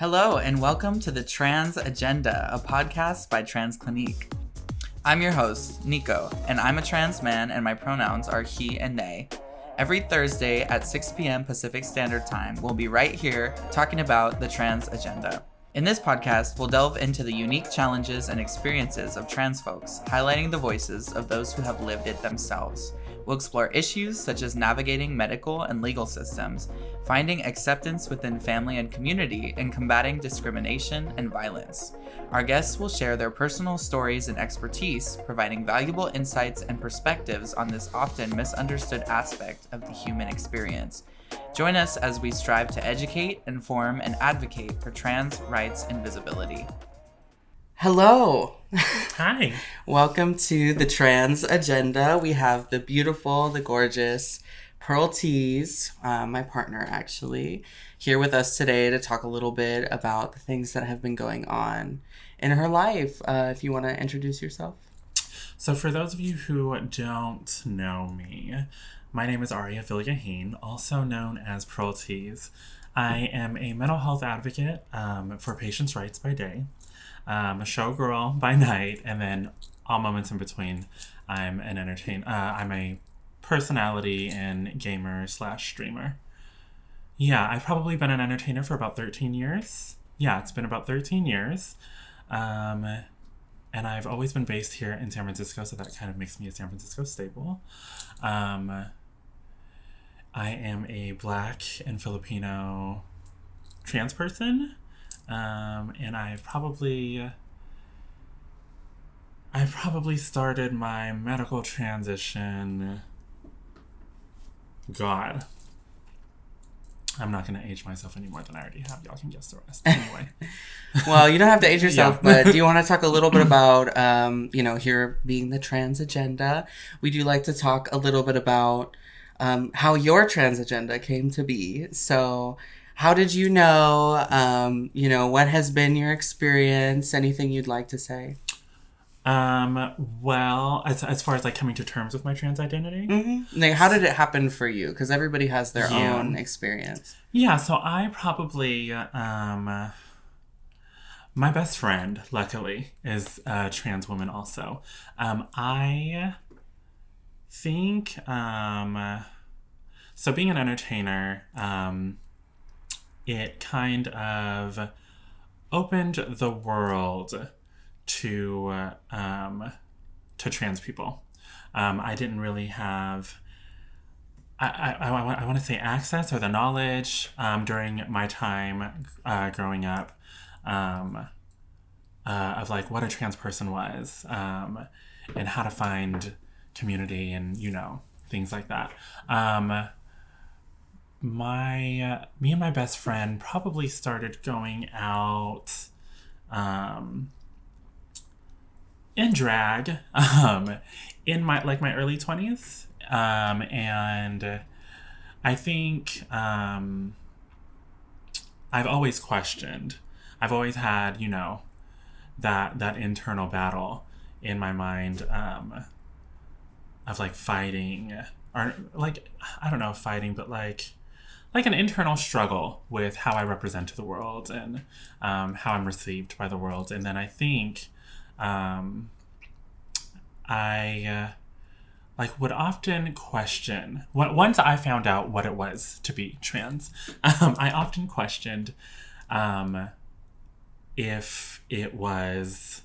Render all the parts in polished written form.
Hello, and welcome to the Trans Agenda, a podcast by TransClinique. I'm your host, Niko, and I'm a trans man, and my pronouns are he and they. Every Thursday at 6 p.m. Pacific Standard Time, we'll be right here talking about the Trans Agenda. In this podcast, we'll delve into the unique challenges and experiences of trans folks, highlighting the voices of those who have lived it themselves. We'll explore issues such as navigating medical and legal systems, finding acceptance within family and community, and combating discrimination and violence. Our guests will share their personal stories and expertise, providing valuable insights and perspectives on this often misunderstood aspect of the human experience. Join us as we strive to educate, inform, and advocate for trans rights and visibility. Hello. Hi. Welcome to the Trans Agenda. We have the beautiful, the gorgeous Pearl Teese, my partner actually, here with us today to talk a little bit about the things that have been going on in her life. If you want to introduce yourself. So for those of you who don't know me, my name is Aria, also known as Pearl Teese. I am a mental health advocate for patients' rights by day. A showgirl by night, and then all moments in between, I'm an entertainer. I'm a personality and gamer / streamer. Yeah, I've probably been an entertainer for about 13 years. Yeah, it's been about 13 years. And I've always been based here in San Francisco, so that kind of makes me a San Francisco staple. I am a Black and Filipino trans person. And I've probably started my medical transition. God. I'm not going to age myself any more than I already have. Y'all can guess the rest. Anyway. Well, you don't have to age yourself, Yeah. but do you want to talk a little bit about, here being the Trans Agenda, we do like to talk a little bit about how your Trans Agenda came to be. So how did you know? What has been your experience? Anything you'd like to say? Well, as far as like coming to terms with my trans identity. Mm-hmm. Like, how did it happen for you? Because everybody has their own experience. Yeah, so I probably, my best friend, luckily, is a trans woman also. I think, so being an entertainer, it kind of opened the world to trans people. I didn't really have, I want to say access or the knowledge during my time growing up of like what a trans person was and how to find community and, things like that. Me and my best friend probably started going out in drag in my early 20s, and I think I've always questioned. I've always had that internal battle in my mind of like fighting, or like I don't know if fighting, but like an internal struggle with how I represent to the world and how I'm received by the world. And then I think I would often question, once I found out what it was to be trans, I often questioned if it was,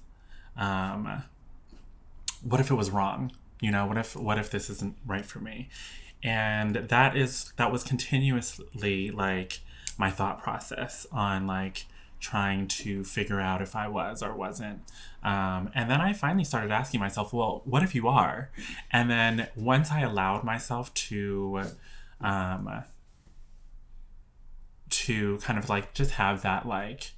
what if it was wrong? What if this isn't right for me? And that was continuously like my thought process on like trying to figure out if I was or wasn't. And then I finally started asking myself, well, what if you are? And then once I allowed myself to kind of like just have that like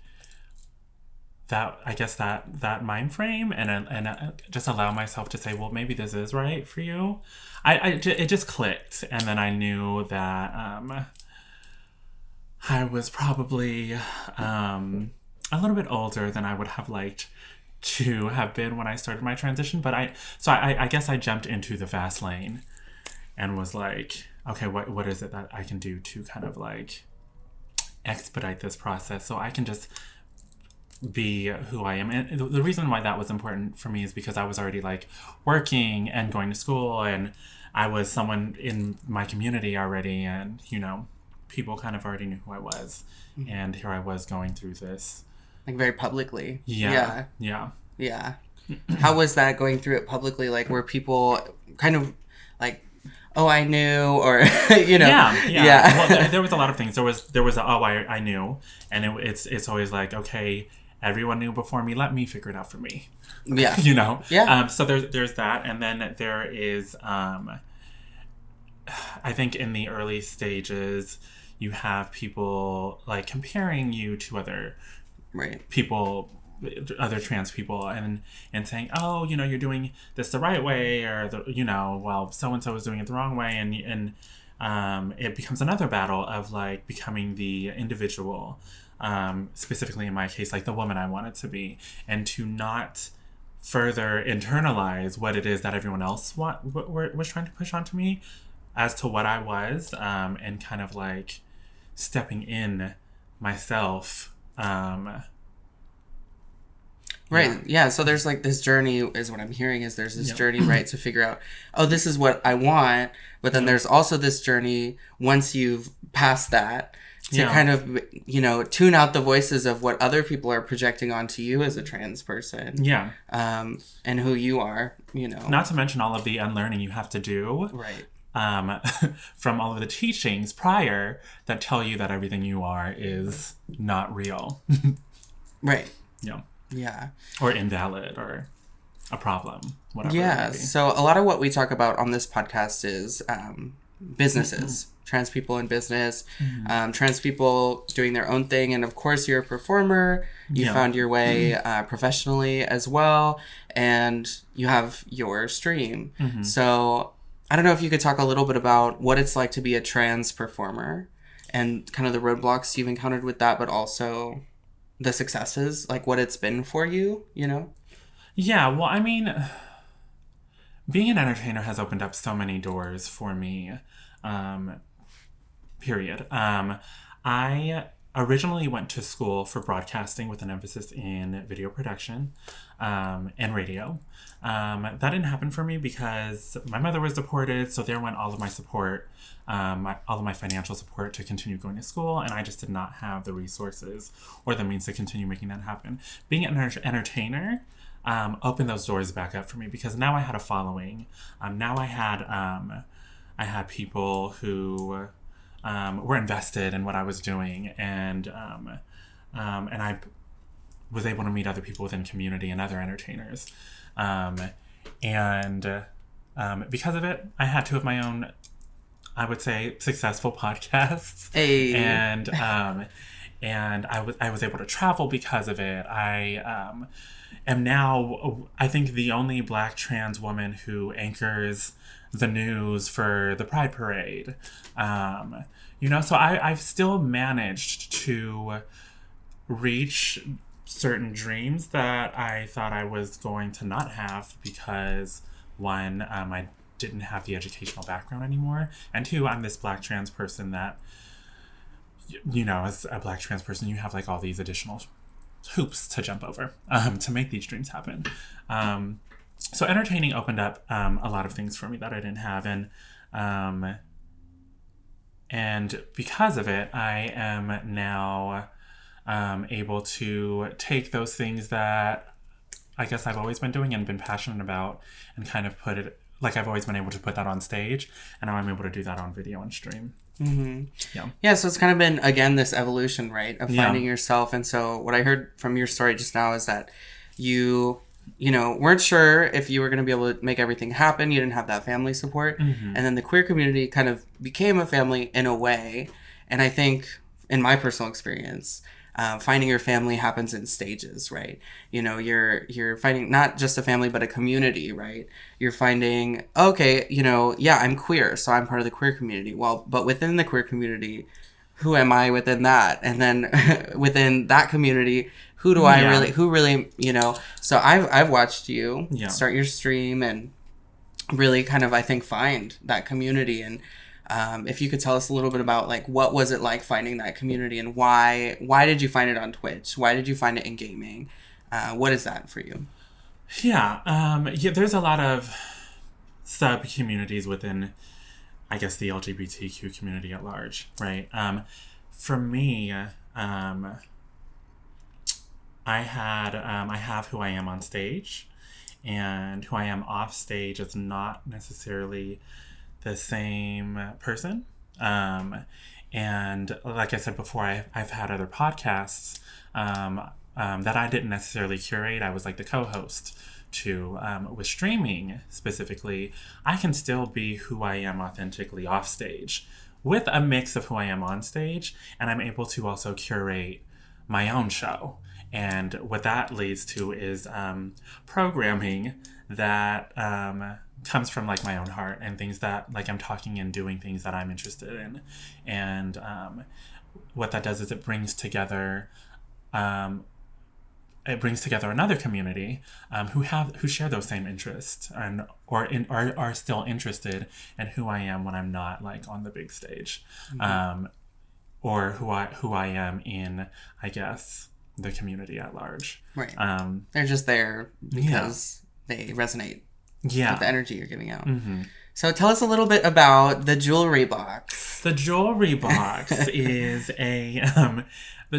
that, I guess that mind frame and just allow myself to say, well, maybe this is right for you. It just clicked. And then I knew that I was probably a little bit older than I would have liked to have been when I started my transition. But I guess I jumped into the fast lane and was like, okay, what is it that I can do to kind of like expedite this process so I can just be who I am. And the reason why that was important for me is because I was already like working and going to school, and I was someone in my community already, and you know, people kind of already knew who I was. Mm-hmm. And here I was going through this like very publicly. Yeah. How was that, going through it publicly? Like, were people kind of like, oh, I knew, or you know? Yeah. Well, there was a lot of things. There was I knew, and it's always like, okay, everyone knew before me. Let me figure it out for me. Yeah. You know. Yeah. So there's that, and then there is I think in the early stages, you have people like comparing you to other people, other trans people, and saying, oh, you know, you're doing this the right way, or you know, well, so and so is doing it the wrong way, and it becomes another battle of like becoming the individual, specifically in my case, like the woman I wanted to be, and to not further internalize what it is that everyone else was trying to push onto me as to what I was, and kind of like stepping in myself. Right. Yeah. So there's like this journey, is what I'm hearing, is there's this journey, right, to figure out, oh, this is what I want. But then there's also this journey, once you've passed that, to kind of, you know, tune out the voices of what other people are projecting onto you as a trans person. Yeah. And who you are, you know. Not to mention all of the unlearning you have to do. Right. From all of the teachings prior that tell you that everything you are is not real. Right. Yeah. Yeah. Or invalid, or a problem, whatever. Yeah. So a lot of what we talk about on this podcast is businesses, trans people in business, trans people doing their own thing. And of course, you're a performer. You found your way professionally as well. And you have your stream. So I don't know if you could talk a little bit about what it's like to be a trans performer and kind of the roadblocks you've encountered with that, but also the successes, like what it's been for you, you know? Yeah, well, I mean, being an entertainer has opened up so many doors for me, period. I originally went to school for broadcasting with an emphasis in video production and radio. That didn't happen for me because my mother was deported, so there went all of my support, all of my financial support to continue going to school, and I just did not have the resources or the means to continue making that happen. Being an entertainer opened those doors back up for me because now I had a following. Now I had people who were invested in what I was doing, and I was able to meet other people within community and other entertainers. Because of it, I had two of my own, I would say, successful podcasts. Hey. And I was able to travel because of it. I am now, I think, the only Black trans woman who anchors the news for the Pride Parade. You know, so I've still managed to reach certain dreams that I thought I was going to not have because, one, I didn't have the educational background anymore, and two, I'm this Black trans person that, you know, as a Black trans person, you have like all these additional hoops to jump over to make these dreams happen. So entertaining opened up a lot of things for me that I didn't have, and because of it, I am now able to take those things that I guess I've always been doing and been passionate about and kind of put it, like I've always been able to put that on stage, and now I'm able to do that on video and stream. Yeah, so it's kind of been, again, this evolution, right, of finding yourself. And so what I heard from your story just now is that you know, weren't sure if you were going to be able to make everything happen. You didn't have that family support. And then the queer community kind of became a family in a way. And I think, in my personal experience, finding your family happens in stages, right? You know, you're finding not just a family, but a community, right? You're finding, okay, you know, yeah, I'm queer, so I'm part of the queer community. Well, but within the queer community, who am I within that? And then within that community, who really, you know? So I've watched you start your stream and really kind of, I think, find that community. And If you could tell us a little bit about like what was it like finding that community, and why did you find it on Twitch? Why did you find it in gaming? What is that for you? Yeah, there's a lot of sub-communities within, I guess, the LGBTQ community at large, right? For me, I have who I am on stage, and who I am off stage is not necessarily the same person. And like I said before, I've had other podcasts that I didn't necessarily curate. I was like the co-host to. With streaming specifically, I can still be who I am authentically off stage with a mix of who I am on stage, and I'm able to also curate my own show. And what that leads to is programming that comes from like my own heart, and things that like I'm talking and doing things that I'm interested in. And what that does is it brings together another community who share those same interests, and are still interested in who I am when I'm not like on the big stage, or who I am in, I guess, the community at large. Right. They're just there because they resonate with the energy you're giving out. Mm-hmm. So tell us a little bit about the jewelry box. The jewelry box is the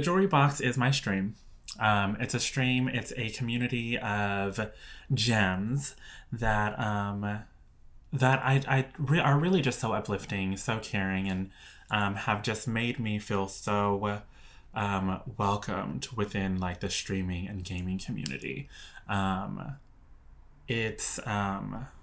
jewelry box is my stream. It's a stream. It's a community of gems that are really just so uplifting, so caring, and have just made me feel so welcomed within like the streaming and gaming community. It's having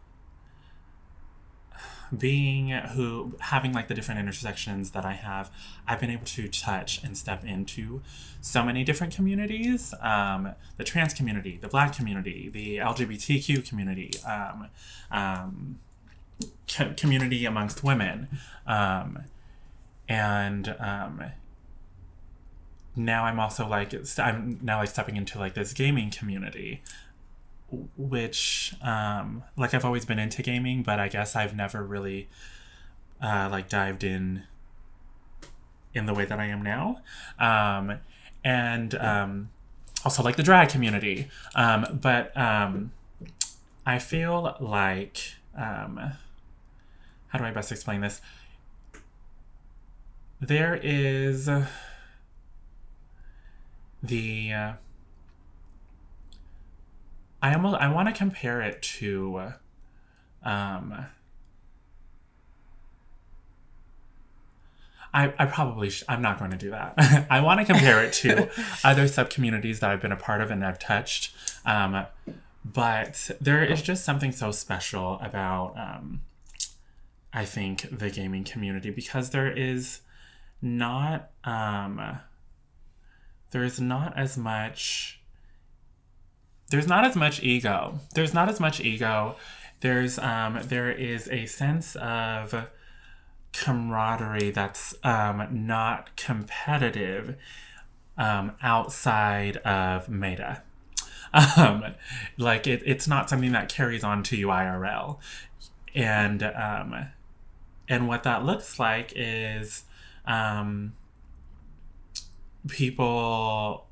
like the different intersections that I have, I've been able to touch and step into so many different communities, the trans community, the Black community, the LGBTQ community, community amongst women, and now I'm also like stepping into like this gaming community, which like I've always been into gaming, but I guess I've never really like dived in the way that I am now, and also like the drag community, but I feel like how do I best explain this? There is I want to compare it to I'm not going to do that. I want to compare it to other sub-communities that I've been a part of and I've touched. But there is just something so special about, I think, the gaming community, because there's not as much ego. There is a sense of camaraderie that's not competitive outside of meta. Like it's not something that carries on to you IRL. And what that looks like is people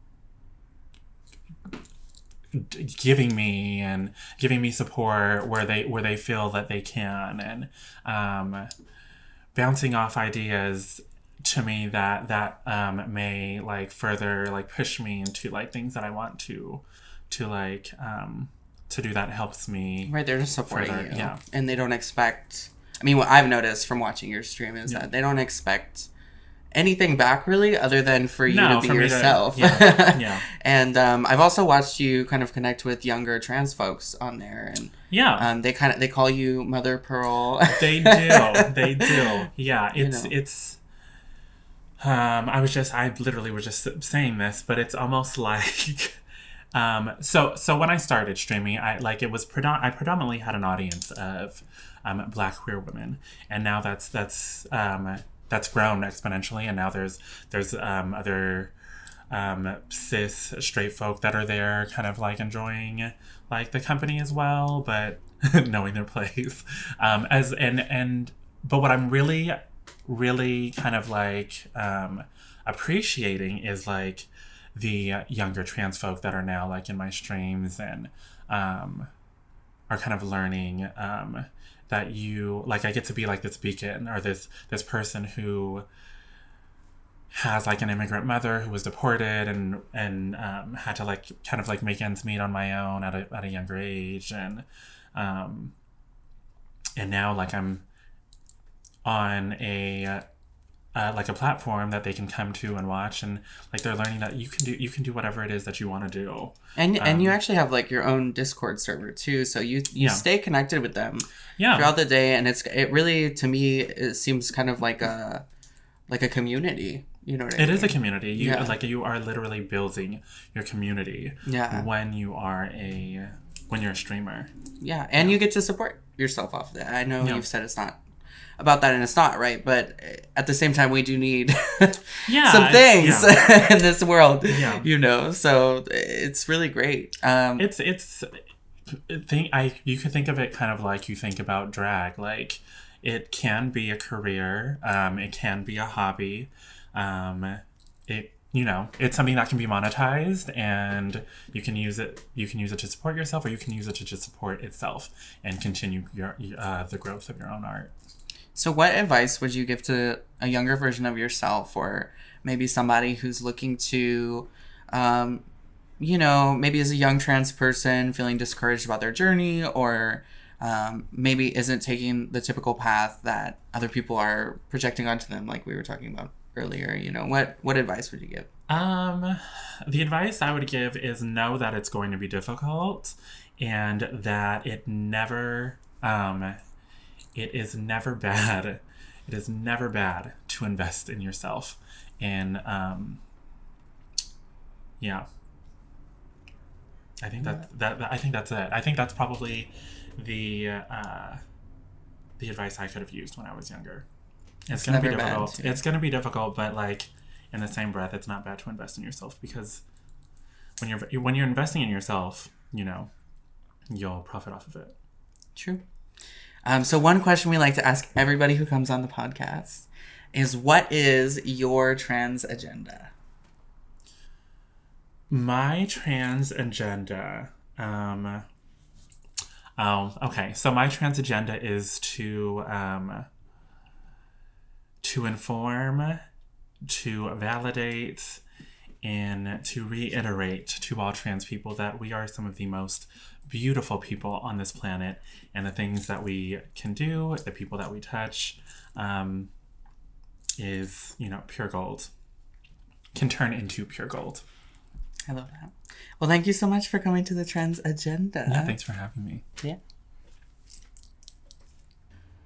giving me support where they feel that they can, and bouncing off ideas to me that may like further like push me into like things that I want to like to do that helps me. Right, they're just supporting further, you. Yeah. And they don't expect, I mean, what I've noticed from watching your stream is that they don't expect anything back really, other than for you to be yourself. Yeah. And I've also watched you kind of connect with younger trans folks on there, and they call you Mother Pearl. They do. Yeah, it's I literally was just saying this, but it's almost like so when I started streaming, I predominantly had an audience of Black queer women, and now that's grown exponentially, and now there's other cis straight folk that are there kind of like enjoying like the company as well, but knowing their place, and but what I'm really, really kind of like appreciating is like the younger trans folk that are now like in my streams and are kind of learning that you like I get to be like this beacon or this person who has like an immigrant mother who was deported and had to like kind of like make ends meet on my own at a younger age and now like I'm on a like a platform that they can come to and watch and like they're learning that you can do whatever it is that you want to do. And you actually have like your own Discord server too, so you stay connected with them throughout the day, and it really, to me, it seems kind of like a community. You know what I mean? It is a community. You are literally building your community when you're a streamer. Yeah, and you get to support yourself off of that. I know you've said it's not about that, and it's not, right? But at the same time, we do need some things in this world, you know. So it's really great. You could think of it kind of like you think about drag. Like it can be a career. It can be a hobby. It's something that can be monetized, and you can use it to support yourself, or you can use it to just support itself and continue the growth of your own art. So what advice would you give to a younger version of yourself, or maybe somebody who's looking to, maybe as a young trans person feeling discouraged about their journey, or maybe isn't taking the typical path that other people are projecting onto them, like we were talking about earlier? What advice would you give? The advice I would give is know that it's going to be difficult, and that it is never bad. It is never bad to invest in yourself. And I think I think that's it. I think that's probably the advice I could have used when I was younger. It's going to be difficult. It's going to be difficult, but like in the same breath, it's not bad to invest in yourself, because when you're investing in yourself, you'll profit off of it. True. So one question we like to ask everybody who comes on the podcast is, what is your trans agenda? My trans agenda. Okay. So my trans agenda is to inform, to validate, and to reiterate to all trans people that we are some of the most beautiful people on this planet, and the things that we can do, the people that we touch, is, pure gold. Can turn into pure gold. I love that. Well, thank you so much for coming to the Trans Agenda. Yeah, thanks for having me. Yeah.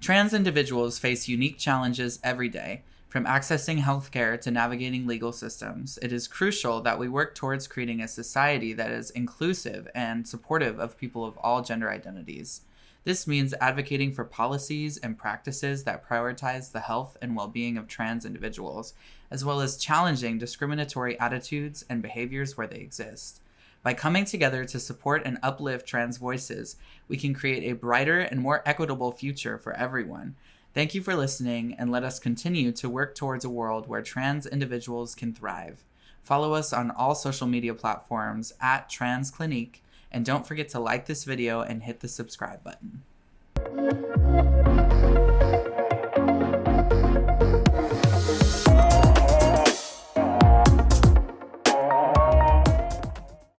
Trans individuals face unique challenges every day. From accessing healthcare to navigating legal systems, it is crucial that we work towards creating a society that is inclusive and supportive of people of all gender identities. This means advocating for policies and practices that prioritize the health and well-being of trans individuals, as well as challenging discriminatory attitudes and behaviors where they exist. By coming together to support and uplift trans voices, we can create a brighter and more equitable future for everyone. Thank you for listening, and let us continue to work towards a world where trans individuals can thrive. Follow us on all social media platforms at TransClinique, and don't forget to like this video and hit the subscribe button.